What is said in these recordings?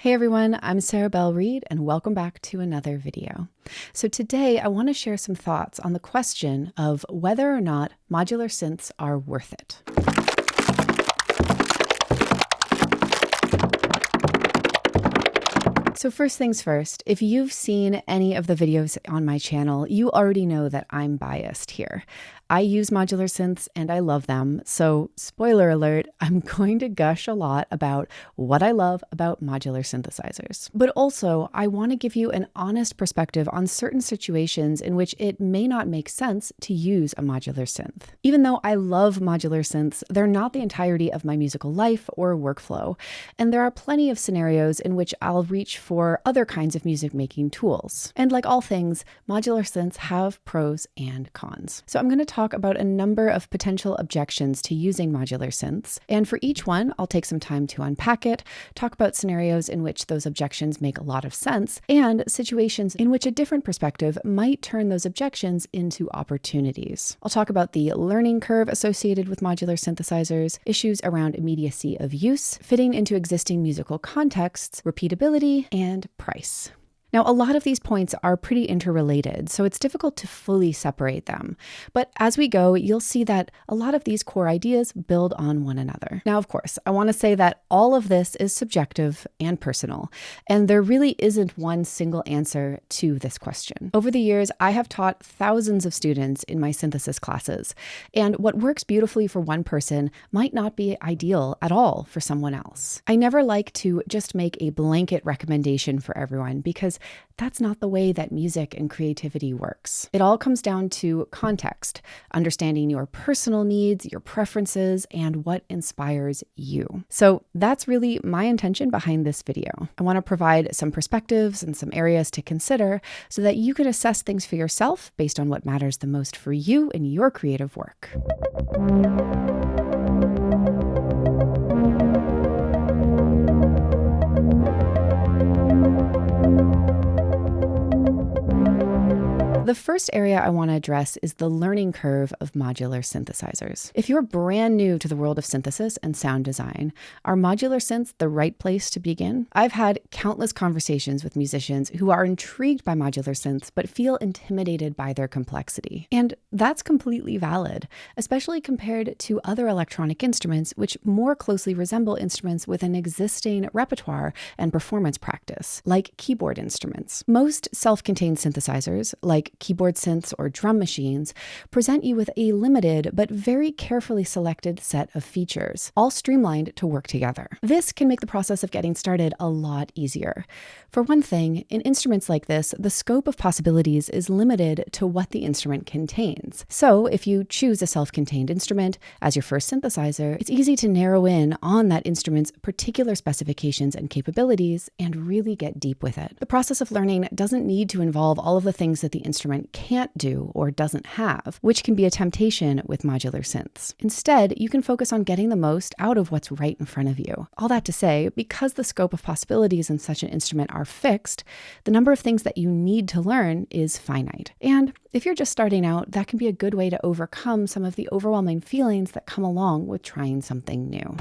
Hey everyone, I'm Belle Reid and welcome back to another video. So today I want to share some thoughts on the question of whether or not modular synths are worth it. So first things first, if you've seen any of the videos on my channel, you already know that I'm biased here. I use modular synths and I love them. So spoiler alert, I'm going to gush a lot about what I love about modular synthesizers. But also, I want to give you an honest perspective on certain situations in which it may not make sense to use a modular synth. Even though I love modular synths, they're not the entirety of my musical life or workflow. And there are plenty of scenarios in which I'll reach for other kinds of music making tools. And like all things, modular synths have pros and cons. So I'm going to talk about a number of potential objections to using modular synths. And for each one, I'll take some time to unpack it, talk about scenarios in which those objections make a lot of sense, and situations in which a different perspective might turn those objections into opportunities. I'll talk about the learning curve associated with modular synthesizers, issues around immediacy of use, fitting into existing musical contexts, repeatability, and price. Now, a lot of these points are pretty interrelated, so it's difficult to fully separate them. But as we go, you'll see that a lot of these core ideas build on one another. Now, of course, I want to say that all of this is subjective and personal, and there really isn't one single answer to this question. Over the years, I have taught thousands of students in my synthesis classes, and what works beautifully for one person might not be ideal at all for someone else. I never like to just make a blanket recommendation for everyone because that's not the way that music and creativity works. It all comes down to context, understanding your personal needs, your preferences, and what inspires you. So that's really my intention behind this video. I want to provide some perspectives and some areas to consider so that you can assess things for yourself based on what matters the most for you in your creative work. The first area I want to address is the learning curve of modular synthesizers. If you're brand new to the world of synthesis and sound design, are modular synths the right place to begin? I've had countless conversations with musicians who are intrigued by modular synths but feel intimidated by their complexity. And that's completely valid, especially compared to other electronic instruments which more closely resemble instruments with an existing repertoire and performance practice, like keyboard instruments. Most self-contained synthesizers, like keyboard synths or drum machines, present you with a limited but very carefully selected set of features, all streamlined to work together. This can make the process of getting started a lot easier. For one thing, in instruments like this, the scope of possibilities is limited to what the instrument contains. So if you choose a self-contained instrument as your first synthesizer, it's easy to narrow in on that instrument's particular specifications and capabilities and really get deep with it. The process of learning doesn't need to involve all of the things that the instrument can't do or doesn't have, which can be a temptation with modular synths. Instead, you can focus on getting the most out of what's right in front of you. All that to say, because the scope of possibilities in such an instrument are fixed, the number of things that you need to learn is finite. And if you're just starting out, that can be a good way to overcome some of the overwhelming feelings that come along with trying something new.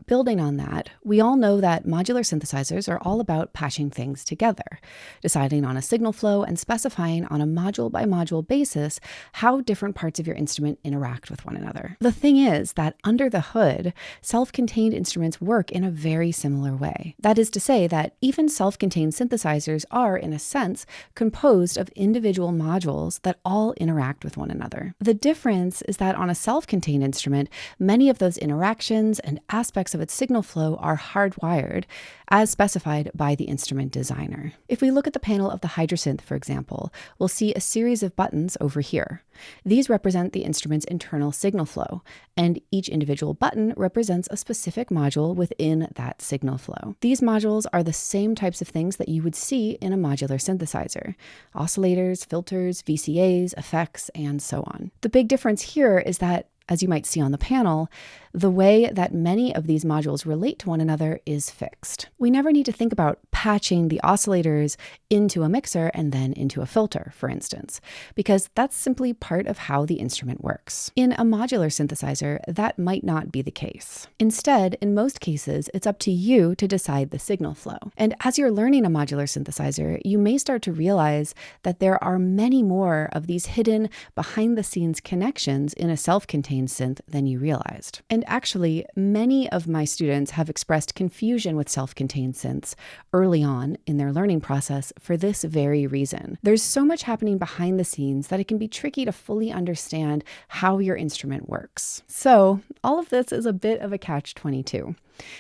Building on that, we all know that modular synthesizers are all about patching things together, deciding on a signal flow and specifying on a module-by-module basis how different parts of your instrument interact with one another. The thing is that under the hood, self-contained instruments work in a very similar way. That is to say that even self-contained synthesizers are, in a sense, composed of individual modules that all interact with one another. The difference is that on a self-contained instrument, many of those interactions and aspects of its signal flow are hardwired, as specified by the instrument designer. If we look at the panel of the Hydrosynth, for example, we'll see a series of buttons over here. These represent the instrument's internal signal flow, and each individual button represents a specific module within that signal flow. These modules are the same types of things that you would see in a modular synthesizer: oscillators, filters, VCAs, effects, and so on. The big difference here is that, as you might see on the panel, the way that many of these modules relate to one another is fixed. We never need to think about patching the oscillators into a mixer and then into a filter, for instance, because that's simply part of how the instrument works. In a modular synthesizer, that might not be the case. Instead, in most cases, it's up to you to decide the signal flow. And as you're learning a modular synthesizer, you may start to realize that there are many more of these hidden behind-the-scenes connections in a self-contained synth than you realized. And actually, many of my students have expressed confusion with self-contained synths early on in their learning process for this very reason. There's so much happening behind the scenes that it can be tricky to fully understand how your instrument works. So, all of this is a bit of a catch-22.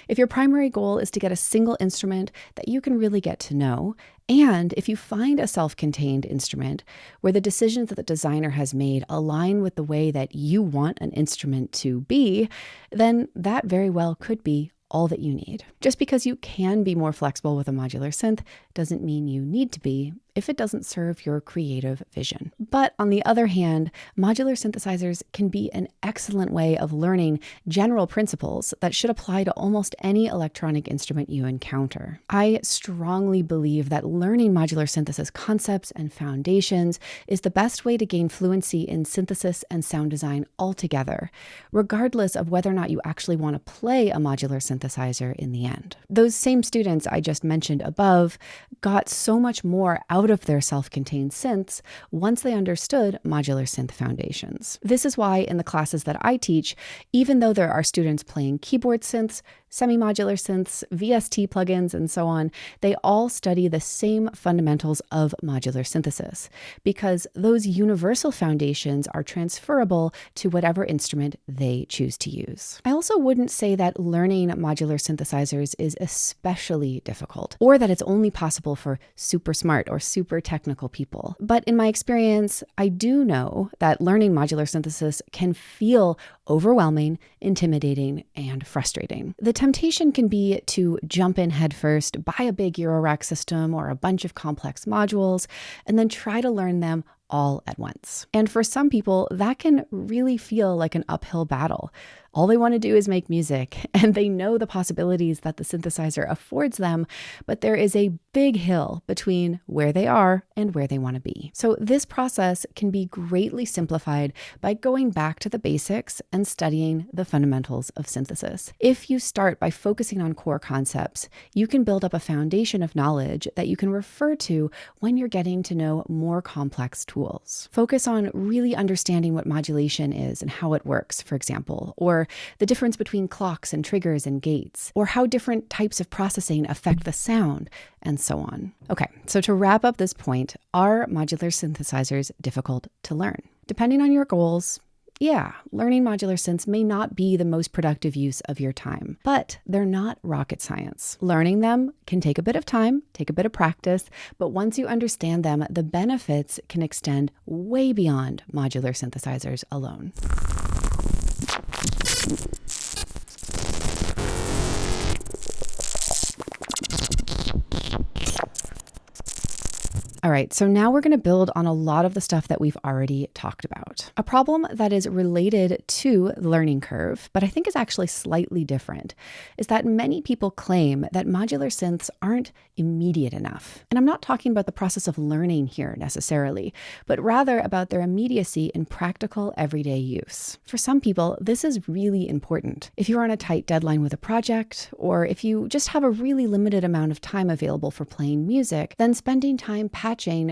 If your primary goal is to get a single instrument that you can really get to know, and if you find a self-contained instrument where the decisions that the designer has made align with the way that you want an instrument to be, then that very well could be all that you need. Just because you can be more flexible with a modular synth doesn't mean you need to be if it doesn't serve your creative vision. But on the other hand, modular synthesizers can be an excellent way of learning general principles that should apply to almost any electronic instrument you encounter. I strongly believe that learning modular synthesis concepts and foundations is the best way to gain fluency in synthesis and sound design altogether, regardless of whether or not you actually want to play a modular synthesizer in the end. Those same students I just mentioned above got so much more out of their self-contained synths once they understood modular synth foundations. This is why in the classes that I teach, even though there are students playing keyboard synths, semi-modular synths, VST plugins, and so on, they all study the same fundamentals of modular synthesis because those universal foundations are transferable to whatever instrument they choose to use. I also wouldn't say that learning modular synthesizers is especially difficult, or that it's only possible for super smart or super technical people. But in my experience, I do know that learning modular synthesis can feel overwhelming, intimidating, and frustrating. The temptation can be to jump in headfirst, buy a big Eurorack system or a bunch of complex modules, and then try to learn them all at once. And for some people, that can really feel like an uphill battle. All they want to do is make music, and they know the possibilities that the synthesizer affords them, but there is a big hill between where they are and where they want to be. So this process can be greatly simplified by going back to the basics and studying the fundamentals of synthesis. If you start by focusing on core concepts, you can build up a foundation of knowledge that you can refer to when you're getting to know more complex tools. Focus on really understanding what modulation is and how it works, for example, or the difference between clocks and triggers and gates, or how different types of processing affect the sound, and so on. Okay, so to wrap up this point, are modular synthesizers difficult to learn? Depending on your goals, yeah, learning modular synths may not be the most productive use of your time, but they're not rocket science. Learning them can take a bit of time, take a bit of practice, but once you understand them, the benefits can extend way beyond modular synthesizers alone. All right, so now we're going to build on a lot of the stuff that we've already talked about. A problem that is related to the learning curve, but I think is actually slightly different, is that many people claim that modular synths aren't immediate enough. And I'm not talking about the process of learning here necessarily, but rather about their immediacy in practical everyday use. For some people, this is really important. If you're on a tight deadline with a project, or if you just have a really limited amount of time available for playing music, then spending time patching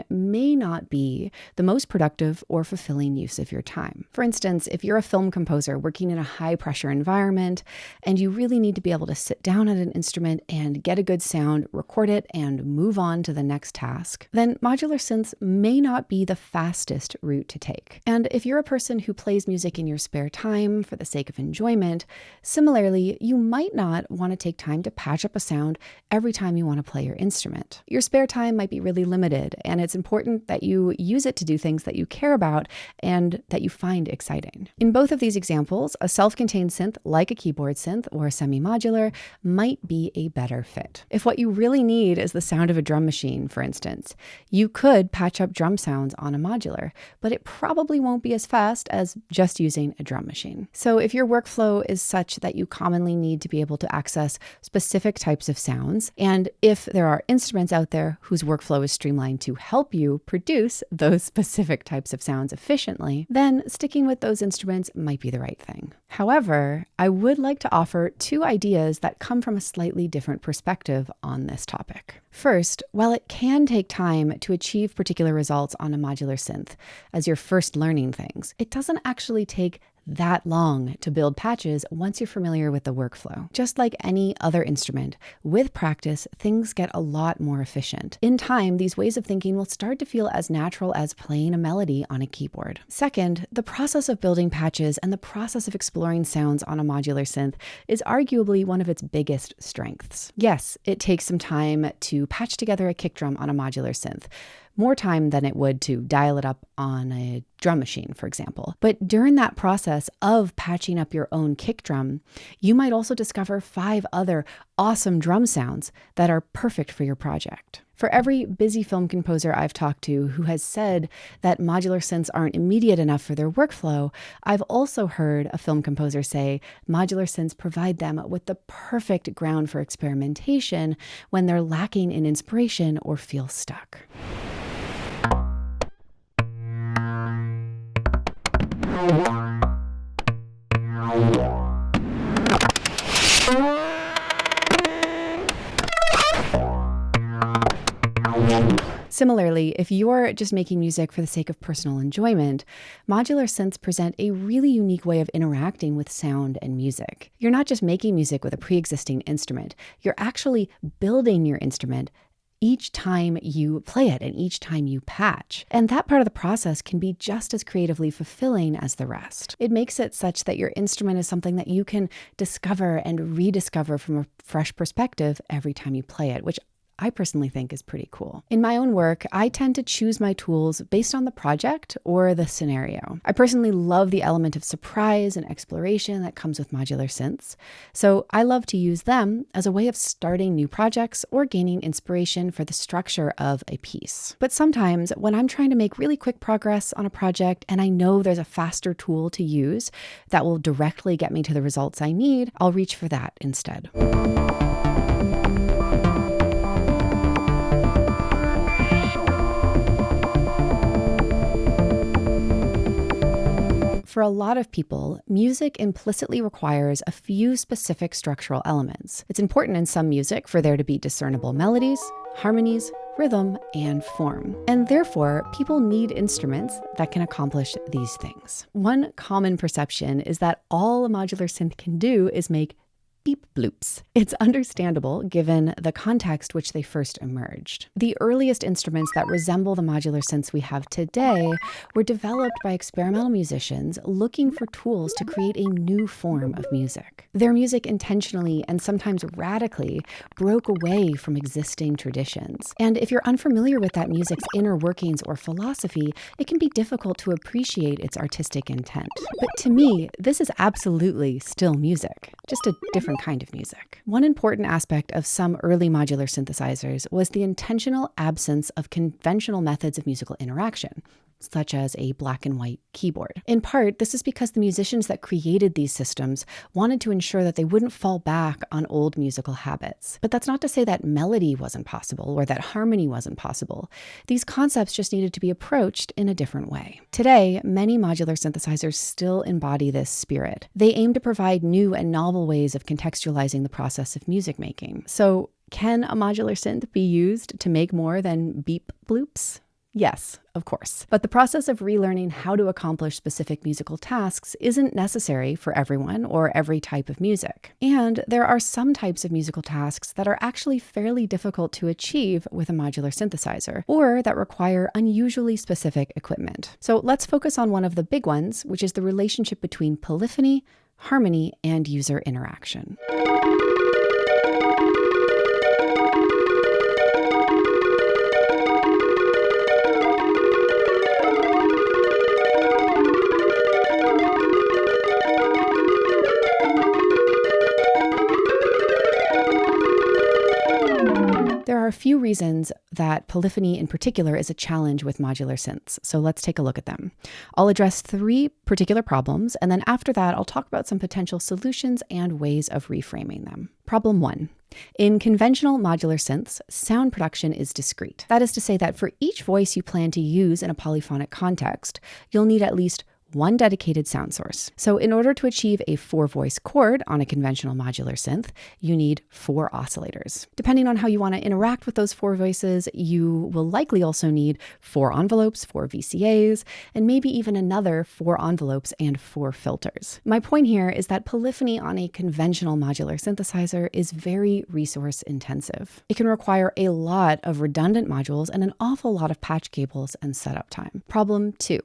may not be the most productive or fulfilling use of your time. For instance, if you're a film composer working in a high-pressure environment and you really need to be able to sit down at an instrument and get a good sound, record it, and move on to the next task, then modular synths may not be the fastest route to take. And if you're a person who plays music in your spare time for the sake of enjoyment, similarly, you might not want to take time to patch up a sound every time you want to play your instrument. Your spare time might be really limited, limited, and it's important that you use it to do things that you care about and that you find exciting. In both of these examples, a self-contained synth like a keyboard synth or semi-modular might be a better fit. If what you really need is the sound of a drum machine, for instance, you could patch up drum sounds on a modular, but it probably won't be as fast as just using a drum machine. So if your workflow is such that you commonly need to be able to access specific types of sounds, and if there are instruments out there whose workflow is streamlined to help you produce those specific types of sounds efficiently, then sticking with those instruments might be the right thing. However, I would like to offer two ideas that come from a slightly different perspective on this topic. First, while it can take time to achieve particular results on a modular synth as you're first learning things, it doesn't actually take that long to build patches once you're familiar with the workflow. Just like any other instrument, with practice, things get a lot more efficient. In time, these ways of thinking will start to feel as natural as playing a melody on a keyboard. Second, the process of building patches and the process of exploring sounds on a modular synth is arguably one of its biggest strengths. Yes, it takes some time to patch together a kick drum on a modular synth, more time than it would to dial it up on a drum machine, for example. But during that process of patching up your own kick drum, you might also discover 5 other awesome drum sounds that are perfect for your project. For every busy film composer I've talked to who has said that modular synths aren't immediate enough for their workflow, I've also heard a film composer say modular synths provide them with the perfect ground for experimentation when they're lacking in inspiration or feel stuck. Similarly, if you're just making music for the sake of personal enjoyment, modular synths present a really unique way of interacting with sound and music. You're not just making music with a pre-existing instrument, you're actually building your instrument each time you play it and each time you patch. And that part of the process can be just as creatively fulfilling as the rest. It makes it such that your instrument is something that you can discover and rediscover from a fresh perspective every time you play it, which I personally think is pretty cool. In my own work, I tend to choose my tools based on the project or the scenario. I personally love the element of surprise and exploration that comes with modular synths, so I love to use them as a way of starting new projects or gaining inspiration for the structure of a piece. But sometimes when I'm trying to make really quick progress on a project and I know there's a faster tool to use that will directly get me to the results I need, I'll reach for that instead. For a lot of people, music implicitly requires a few specific structural elements. It's important in some music for there to be discernible melodies, harmonies, rhythm, and form. And therefore, people need instruments that can accomplish these things. One common perception is that all a modular synth can do is make beep bloops. It's understandable given the context which they first emerged. The earliest instruments that resemble the modular synths we have today were developed by experimental musicians looking for tools to create a new form of music. Their music intentionally and sometimes radically broke away from existing traditions. And if you're unfamiliar with that music's inner workings or philosophy, it can be difficult to appreciate its artistic intent. But to me, this is absolutely still music, just a different kind of music. One important aspect of some early modular synthesizers was the intentional absence of conventional methods of musical interaction, such as a black and white keyboard. In part, this is because the musicians that created these systems wanted to ensure that they wouldn't fall back on old musical habits. But that's not to say that melody wasn't possible or that harmony wasn't possible. These concepts just needed to be approached in a different way. Today, many modular synthesizers still embody this spirit. They aim to provide new and novel ways of contextualizing the process of music making. So, can a modular synth be used to make more than beep bloops? Yes, of course. But the process of relearning how to accomplish specific musical tasks isn't necessary for everyone or every type of music. And there are some types of musical tasks that are actually fairly difficult to achieve with a modular synthesizer, or that require unusually specific equipment. So let's focus on one of the big ones, which is the relationship between polyphony, harmony, and user interaction. are a few reasons that polyphony in particular is a challenge with modular synths, so let's take a look at them. I'll address 3 particular problems, and then after that, I'll talk about some potential solutions and ways of reframing them. Problem 1. In conventional modular synths, sound production is discrete. That is to say that for each voice you plan to use in a polyphonic context, you'll need at least one dedicated sound source. So in order to achieve a 4-voice chord on a conventional modular synth, you need 4 oscillators. Depending on how you want to interact with those 4 voices, you will likely also need 4 envelopes, 4 VCAs, and maybe even another 4 envelopes and 4 filters. My point here is that polyphony on a conventional modular synthesizer is very resource intensive. It can require a lot of redundant modules and an awful lot of patch cables and setup time. Problem 2.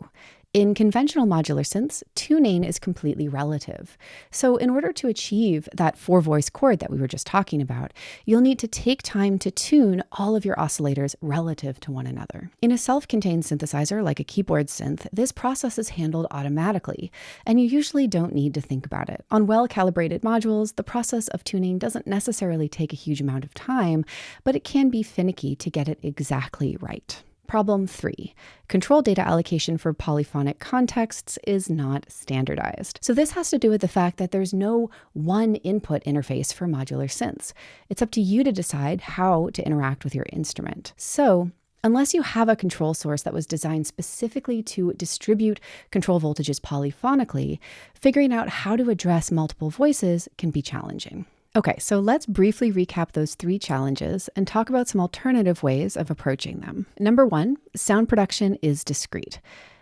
In conventional modular synths, tuning is completely relative. So in order to achieve that 4-voice chord that we were just talking about, you'll need to take time to tune all of your oscillators relative to one another. In a self-contained synthesizer like a keyboard synth, this process is handled automatically, and you usually don't need to think about it. On well-calibrated modules, the process of tuning doesn't necessarily take a huge amount of time, but it can be finicky to get it exactly right. Problem 3. Control data allocation for polyphonic contexts is not standardized. So this has to do with the fact that there's no one input interface for modular synths. It's up to you to decide how to interact with your instrument. So unless you have a control source that was designed specifically to distribute control voltages polyphonically, figuring out how to address multiple voices can be challenging. Okay, so let's briefly recap those 3 challenges and talk about some alternative ways of approaching them. Number 1, sound production is discrete.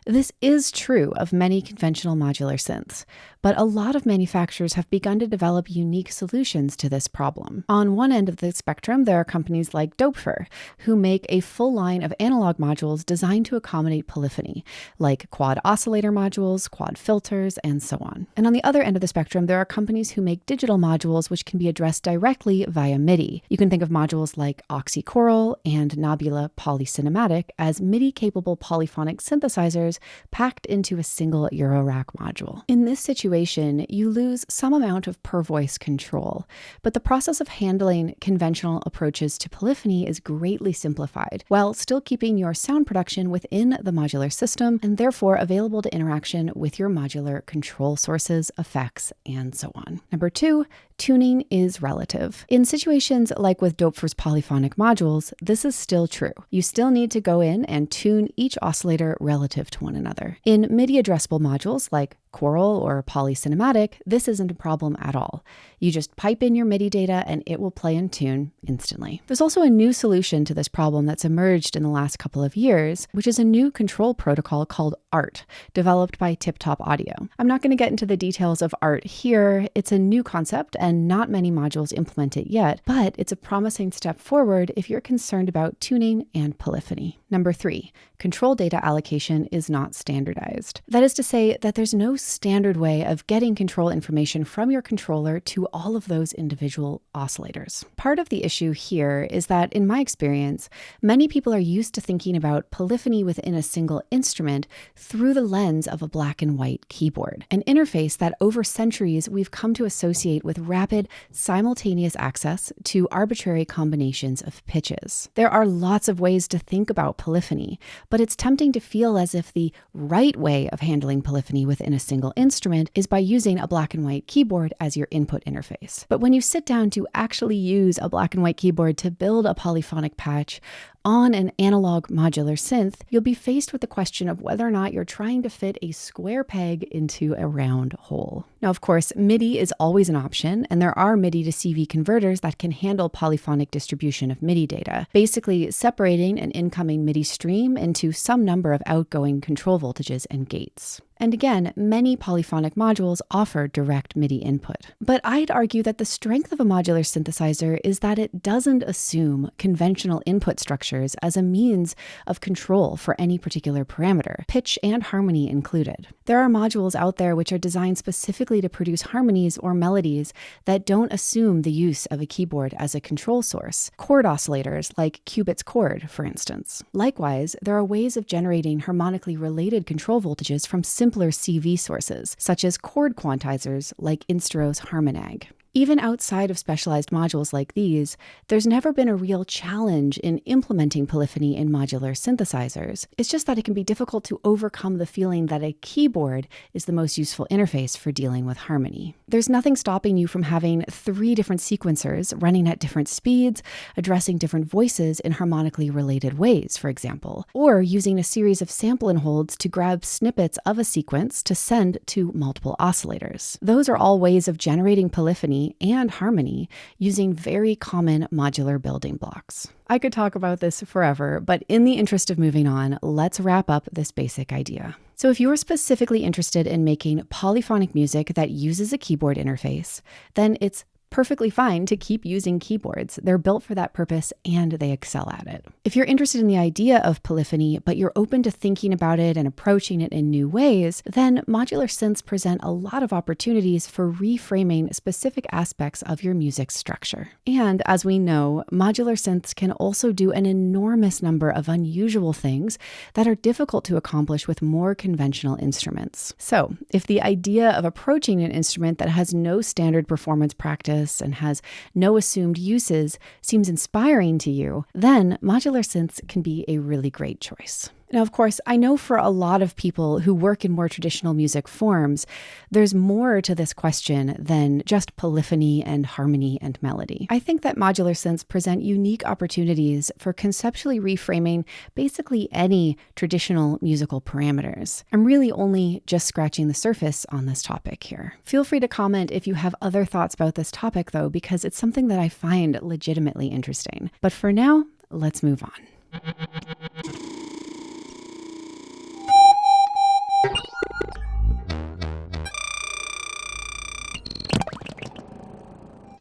This is true of many conventional modular synths, but a lot of manufacturers have begun to develop unique solutions to this problem. On one end of the spectrum, there are companies like Doepfer, who make a full line of analog modules designed to accommodate polyphony, like quad oscillator modules, quad filters, and so on. And on the other end of the spectrum, there are companies who make digital modules which can be addressed directly via MIDI. You can think of modules like Oxychoral and Nobula Polycinematic as MIDI-capable polyphonic synthesizers packed into a single Eurorack module. In this situation, you lose some amount of per-voice control, but the process of handling conventional approaches to polyphony is greatly simplified, while still keeping your sound production within the modular system and therefore available to interaction with your modular control sources, effects, and so on. Number 2, tuning is relative. In situations like with Doepfer's polyphonic modules, this is still true. You still need to go in and tune each oscillator relative to one another. In MIDI addressable modules like Choral or Polycinematic, this isn't a problem at all. You just pipe in your MIDI data and it will play and tune instantly. There's also a new solution to this problem that's emerged in the last couple of years, which is a new control protocol called ART, developed by Tip Top Audio. I'm not going to get into the details of ART here. It's a new concept and not many modules implement it yet, but it's a promising step forward if you're concerned about tuning and polyphony. Number 3, control data allocation is not standardized. That is to say that there's no standard way of getting control information from your controller to all of those individual oscillators. Part of the issue here is that, in my experience, many people are used to thinking about polyphony within a single instrument through the lens of a black and white keyboard, an interface that over centuries we've come to associate with rapid, simultaneous access to arbitrary combinations of pitches. There are lots of ways to think about polyphony, but it's tempting to feel as if the right way of handling polyphony within a single instrument is by using a black and white keyboard as your input interface. But when you sit down to actually use a black and white keyboard to build a polyphonic patch on an analog modular synth, you'll be faced with the question of whether or not you're trying to fit a square peg into a round hole. Now, of course, MIDI is always an option, and there are MIDI to CV converters that can handle polyphonic distribution of MIDI data, basically separating an incoming MIDI stream into some number of outgoing control voltages and gates. And again, many polyphonic modules offer direct MIDI input. But I'd argue that the strength of a modular synthesizer is that it doesn't assume conventional input structures as a means of control for any particular parameter, pitch and harmony included. There are modules out there which are designed specifically to produce harmonies or melodies that don't assume the use of a keyboard as a control source. Chord oscillators like Qubit's chord, for instance. Likewise, there are ways of generating harmonically related control voltages from simpler CV sources, such as chord quantizers like Instro's Harmonag. Even outside of specialized modules like these, there's never been a real challenge in implementing polyphony in modular synthesizers. It's just that it can be difficult to overcome the feeling that a keyboard is the most useful interface for dealing with harmony. There's nothing stopping you from having 3 different sequencers running at different speeds, addressing different voices in harmonically related ways, for example, or using a series of sample and holds to grab snippets of a sequence to send to multiple oscillators. Those are all ways of generating polyphony and harmony using very common modular building blocks. I could talk about this forever, but in the interest of moving on, let's wrap up this basic idea. So if you are specifically interested in making polyphonic music that uses a keyboard interface, then it's perfectly fine to keep using keyboards. They're built for that purpose and they excel at it. If you're interested in the idea of polyphony, but you're open to thinking about it and approaching it in new ways, then modular synths present a lot of opportunities for reframing specific aspects of your music structure. And as we know, modular synths can also do an enormous number of unusual things that are difficult to accomplish with more conventional instruments. So if the idea of approaching an instrument that has no standard performance practice and has no assumed uses seems inspiring to you, then modular synths can be a really great choice. Now, of course, I know for a lot of people who work in more traditional music forms, there's more to this question than just polyphony and harmony and melody. I think that modular synths present unique opportunities for conceptually reframing basically any traditional musical parameters. I'm really only just scratching the surface on this topic here. Feel free to comment if you have other thoughts about this topic, though, because it's something that I find legitimately interesting. But for now, let's move on.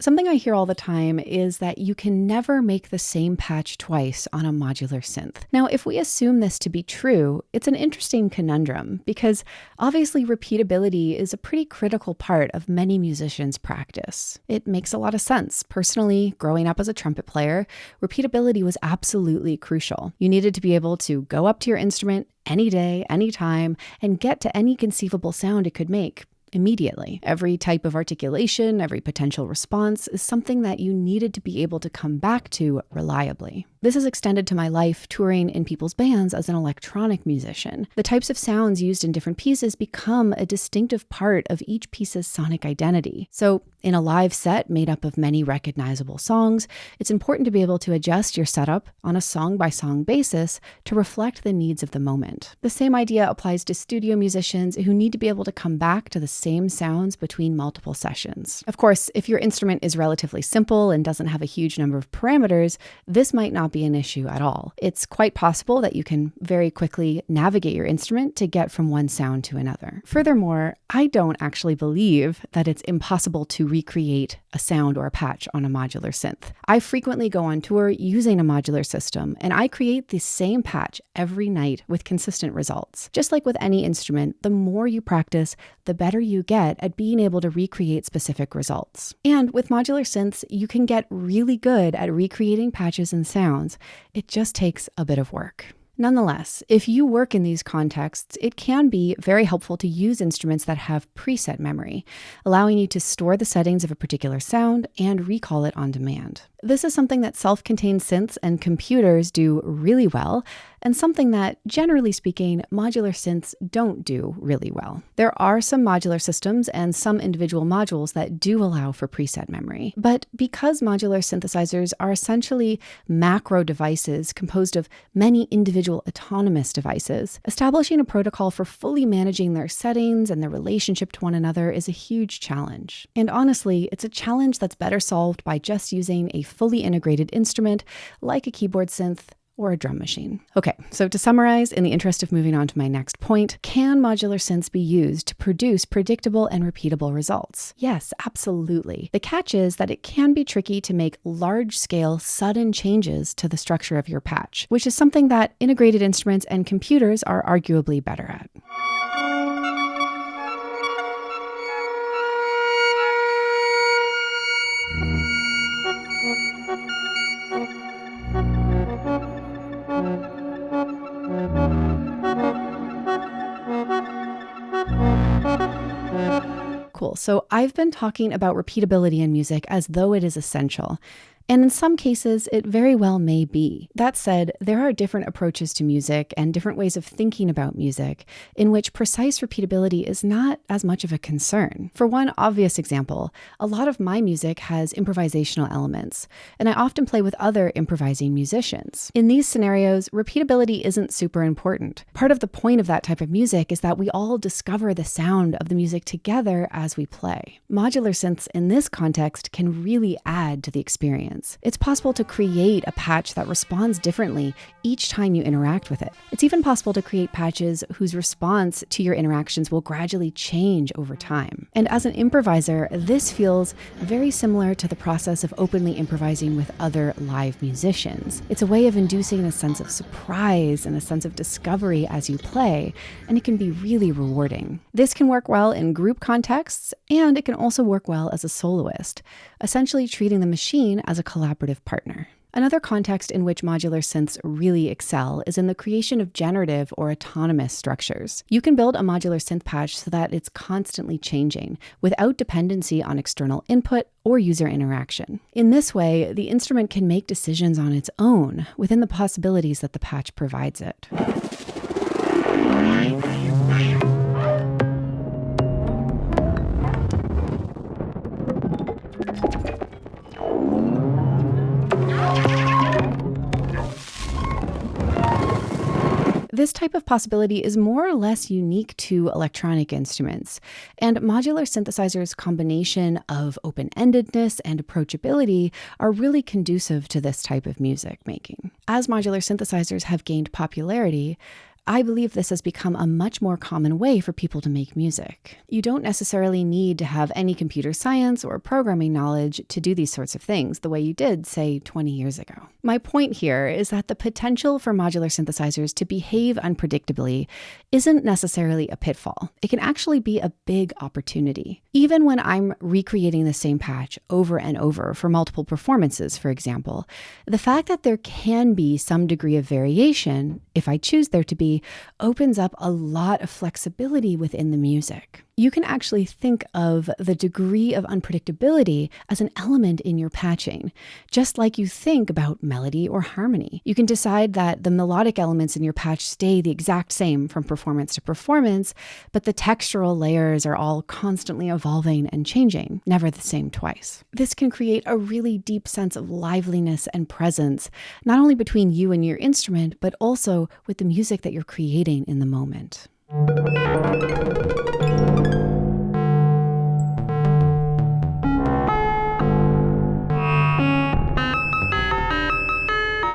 Something I hear all the time is that you can never make the same patch twice on a modular synth. Now, if we assume this to be true, it's an interesting conundrum because obviously repeatability is a pretty critical part of many musicians' practice. It makes a lot of sense. Personally, growing up as a trumpet player, repeatability was absolutely crucial. You needed to be able to go up to your instrument any day, any time, and get to any conceivable sound it could make immediately. Every type of articulation, every potential response is something that you needed to be able to come back to reliably. This has extended to my life touring in people's bands as an electronic musician. The types of sounds used in different pieces become a distinctive part of each piece's sonic identity. So in a live set made up of many recognizable songs, it's important to be able to adjust your setup on a song-by-song basis to reflect the needs of the moment. The same idea applies to studio musicians who need to be able to come back to the same sounds between multiple sessions. Of course, if your instrument is relatively simple and doesn't have a huge number of parameters, this might not be an issue at all. It's quite possible that you can very quickly navigate your instrument to get from one sound to another. Furthermore, I don't actually believe that it's impossible to recreate a sound or a patch on a modular synth. I frequently go on tour using a modular system, and I create the same patch every night with consistent results. Just like with any instrument, the more you practice, the better you get at being able to recreate specific results. And with modular synths, you can get really good at recreating patches and sounds. It just takes a bit of work. Nonetheless, if you work in these contexts, it can be very helpful to use instruments that have preset memory, allowing you to store the settings of a particular sound and recall it on demand. This is something that self-contained synths and computers do really well, and something that, generally speaking, modular synths don't do really well. There are some modular systems and some individual modules that do allow for preset memory. But because modular synthesizers are essentially macro devices composed of many individual autonomous devices, establishing a protocol for fully managing their settings and their relationship to one another is a huge challenge. And honestly, it's a challenge that's better solved by just using a fully integrated instrument like a keyboard synth or a drum machine. Okay, so to summarize, in the interest of moving on to my next point, can modular synths be used to produce predictable and repeatable results? Yes, absolutely. The catch is that it can be tricky to make large-scale, sudden changes to the structure of your patch, which is something that integrated instruments and computers are arguably better at. Cool. So I've been talking about repeatability in music as though it is essential. And in some cases, it very well may be. That said, there are different approaches to music and different ways of thinking about music in which precise repeatability is not as much of a concern. For one obvious example, a lot of my music has improvisational elements, and I often play with other improvising musicians. In these scenarios, repeatability isn't super important. Part of the point of that type of music is that we all discover the sound of the music together as we play. Modular synths in this context can really add to the experience. It's possible to create a patch that responds differently each time you interact with it. It's even possible to create patches whose response to your interactions will gradually change over time. And as an improviser, this feels very similar to the process of openly improvising with other live musicians. It's a way of inducing a sense of surprise and a sense of discovery as you play, and it can be really rewarding. This can work well in group contexts, and it can also work well as a soloist, essentially treating the machine as a collaborative partner. Another context in which modular synths really excel is in the creation of generative or autonomous structures. You can build a modular synth patch so that it's constantly changing, without dependency on external input or user interaction. In this way, the instrument can make decisions on its own, within the possibilities that the patch provides it. This type of possibility is more or less unique to electronic instruments, and modular synthesizers' combination of open-endedness and approachability are really conducive to this type of music making. As modular synthesizers have gained popularity, I believe this has become a much more common way for people to make music. You don't necessarily need to have any computer science or programming knowledge to do these sorts of things the way you did, say, 20 years ago. My point here is that the potential for modular synthesizers to behave unpredictably isn't necessarily a pitfall. It can actually be a big opportunity. Even when I'm recreating the same patch over and over for multiple performances, for example, the fact that there can be some degree of variation, if I choose there to be, opens up a lot of flexibility within the music. You can actually think of the degree of unpredictability as an element in your patching, just like you think about melody or harmony. You can decide that the melodic elements in your patch stay the exact same from performance to performance, but the textural layers are all constantly evolving and changing, never the same twice. This can create a really deep sense of liveliness and presence, not only between you and your instrument, but also with the music that you're creating in the moment.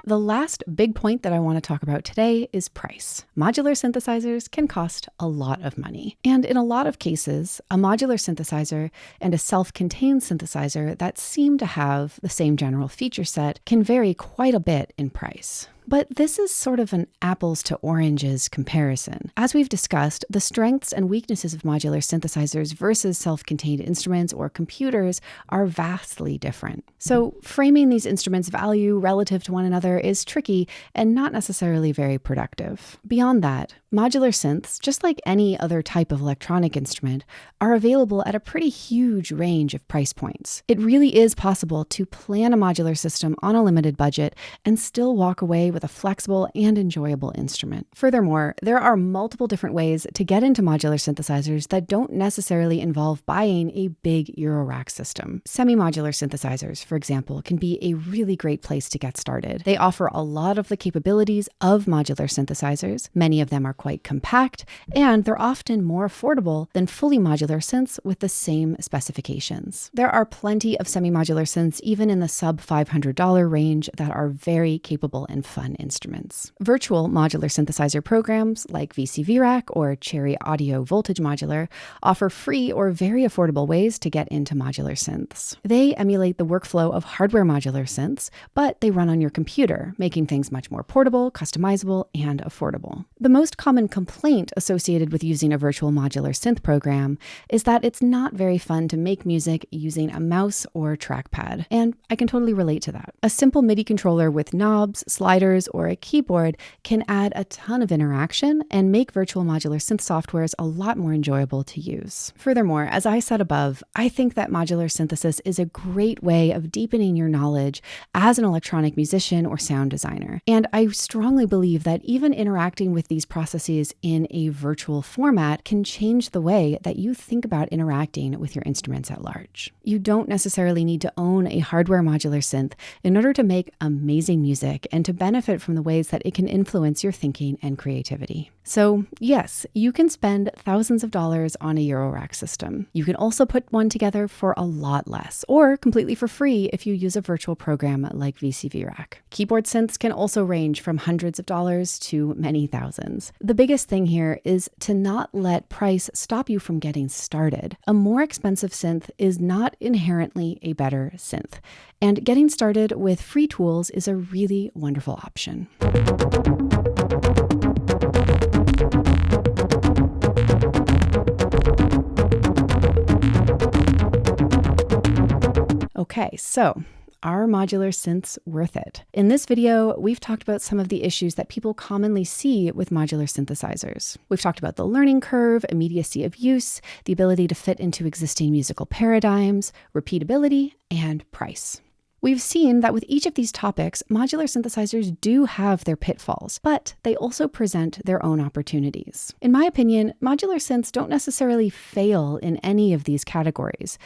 The last big point that I want to talk about today is price. Modular synthesizers can cost a lot of money. And in a lot of cases, a modular synthesizer and a self-contained synthesizer that seem to have the same general feature set can vary quite a bit in price. But this is sort of an apples to oranges comparison. As we've discussed, the strengths and weaknesses of modular synthesizers versus self-contained instruments or computers are vastly different. So framing these instruments' value relative to one another is tricky and not necessarily very productive. Beyond that, modular synths, just like any other type of electronic instrument, are available at a pretty huge range of price points. It really is possible to plan a modular system on a limited budget and still walk away with a flexible and enjoyable instrument. Furthermore, there are multiple different ways to get into modular synthesizers that don't necessarily involve buying a big Eurorack system. Semi-modular synthesizers, for example, can be a really great place to get started. They offer a lot of the capabilities of modular synthesizers. Many of them are quite compact, and they're often more affordable than fully modular synths with the same specifications. There are plenty of semi-modular synths even in the sub $500 range that are very capable and fun instruments. Virtual modular synthesizer programs like VCVRack or Cherry Audio Voltage Modular offer free or very affordable ways to get into modular synths. They emulate the workflow of hardware modular synths, but they run on your computer, making things much more portable, customizable, and affordable. The most common complaint associated with using a virtual modular synth program is that it's not very fun to make music using a mouse or trackpad, and I can totally relate to that. A simple MIDI controller with knobs, sliders, or a keyboard can add a ton of interaction and make virtual modular synth softwares a lot more enjoyable to use. Furthermore, as I said above, I think that modular synthesis is a great way of deepening your knowledge as an electronic musician or sound designer. And I strongly believe that even interacting with these processes in a virtual format can change the way that you think about interacting with your instruments at large. You don't necessarily need to own a hardware modular synth in order to make amazing music and to benefit from the ways that it can influence your thinking and creativity. So yes, you can spend thousands of dollars on a Eurorack system. You can also put one together for a lot less, or completely for free if you use a virtual program like VCVRack. Keyboard synths can also range from hundreds of dollars to many thousands. The biggest thing here is to not let price stop you from getting started. A more expensive synth is not inherently a better synth, and getting started with free tools is a really wonderful option. Okay, so are modular synths worth it? In this video, we've talked about some of the issues that people commonly see with modular synthesizers. We've talked about the learning curve, immediacy of use, the ability to fit into existing musical paradigms, repeatability, and price. We've seen that with each of these topics, modular synthesizers do have their pitfalls, but they also present their own opportunities. In my opinion, modular synths don't necessarily fail in any of these categories.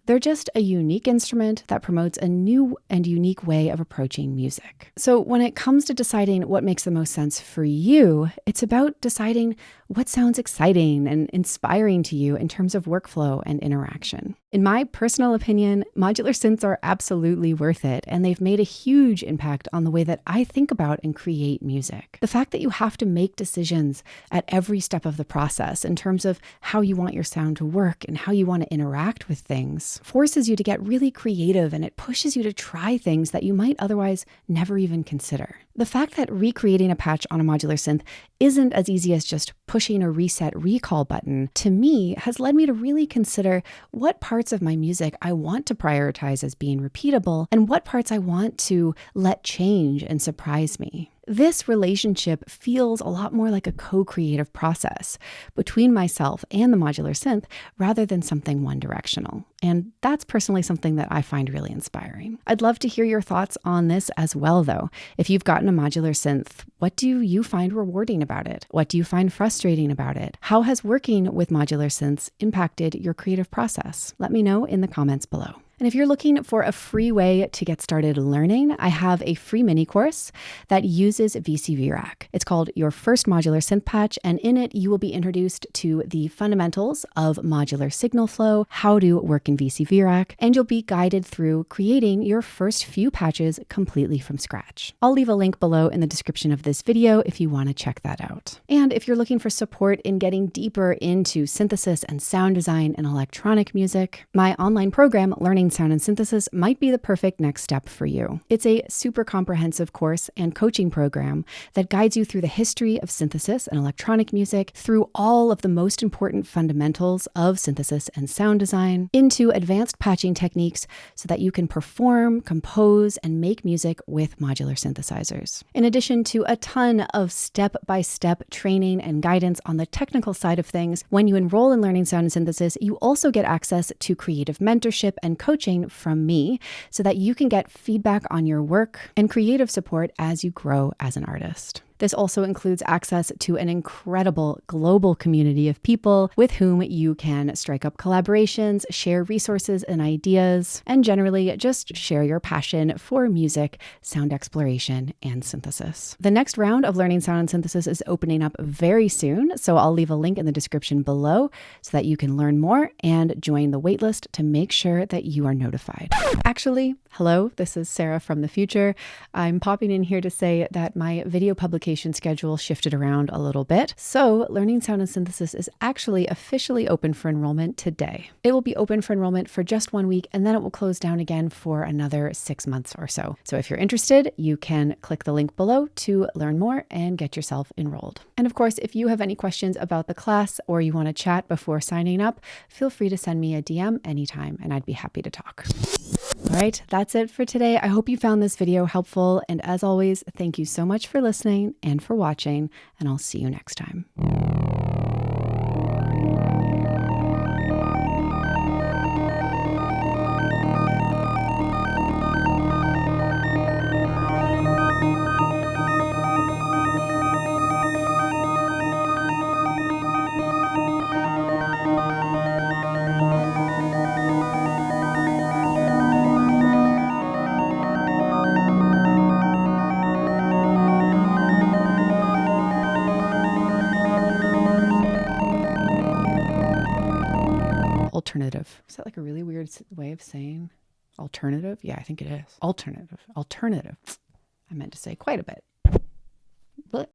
They're just a unique instrument that promotes a new and unique way of approaching music. So when it comes to deciding what makes the most sense for you, it's about deciding what sounds exciting and inspiring to you in terms of workflow and interaction. In my personal opinion, modular synths are absolutely worth it, and they've made a huge impact on the way that I think about and create music. The fact that you have to make decisions at every step of the process in terms of how you want your sound to work and how you want to interact with things forces you to get really creative, and it pushes you to try things that you might otherwise never even consider. The fact that recreating a patch on a modular synth isn't as easy as just pushing a reset recall button, to me, has led me to really consider what parts of my music I want to prioritize as being repeatable and what parts I want to let change and surprise me. This relationship feels a lot more like a co-creative process between myself and the modular synth rather than something one-directional. And that's personally something that I find really inspiring. I'd love to hear your thoughts on this as well, though. If you've gotten a modular synth, what do you find rewarding about it? What do you find frustrating about it? How has working with modular synths impacted your creative process? Let me know in the comments below. And if you're looking for a free way to get started learning, I have a free mini course that uses VCVRack. It's called Your First Modular Synth Patch, and in it, you will be introduced to the fundamentals of modular signal flow, how to work in VCVRack, and you'll be guided through creating your first few patches completely from scratch. I'll leave a link below in the description of this video if you want to check that out. And if you're looking for support in getting deeper into synthesis and sound design and electronic music, my online program, Learning Sound and Synthesis, might be the perfect next step for you. It's a super comprehensive course and coaching program that guides you through the history of synthesis and electronic music, through all of the most important fundamentals of synthesis and sound design, into advanced patching techniques so that you can perform, compose, and make music with modular synthesizers. In addition to a ton of step-by-step training and guidance on the technical side of things, when you enroll in Learning Sound and Synthesis, you also get access to creative mentorship and coaching from me so that you can get feedback on your work and creative support as you grow as an artist. This also includes access to an incredible global community of people with whom you can strike up collaborations, share resources and ideas, and generally just share your passion for music, sound exploration, and synthesis. The next round of Learning Sound and Synthesis is opening up very soon, so I'll leave a link in the description below so that you can learn more and join the waitlist to make sure that you are notified. Actually, hello, this is Sarah from the future. I'm popping in here to say that my video publication application schedule shifted around a little bit. So Learning Sound and Synthesis is actually officially open for enrollment today. It will be open for enrollment for just 1 week, and then it will close down again for another 6 months or so. So if you're interested, you can click the link below to learn more and get yourself enrolled. And of course, if you have any questions about the class or you want to chat before signing up, feel free to send me a DM anytime and I'd be happy to talk. All right, that's it for today. I hope you found this video helpful. And as always, thank you so much for listening and for watching, and I'll see you next time. Alternative. Is that like a really weird way of saying alternative? Yeah, I think it is. Alternative. I meant to say quite a bit.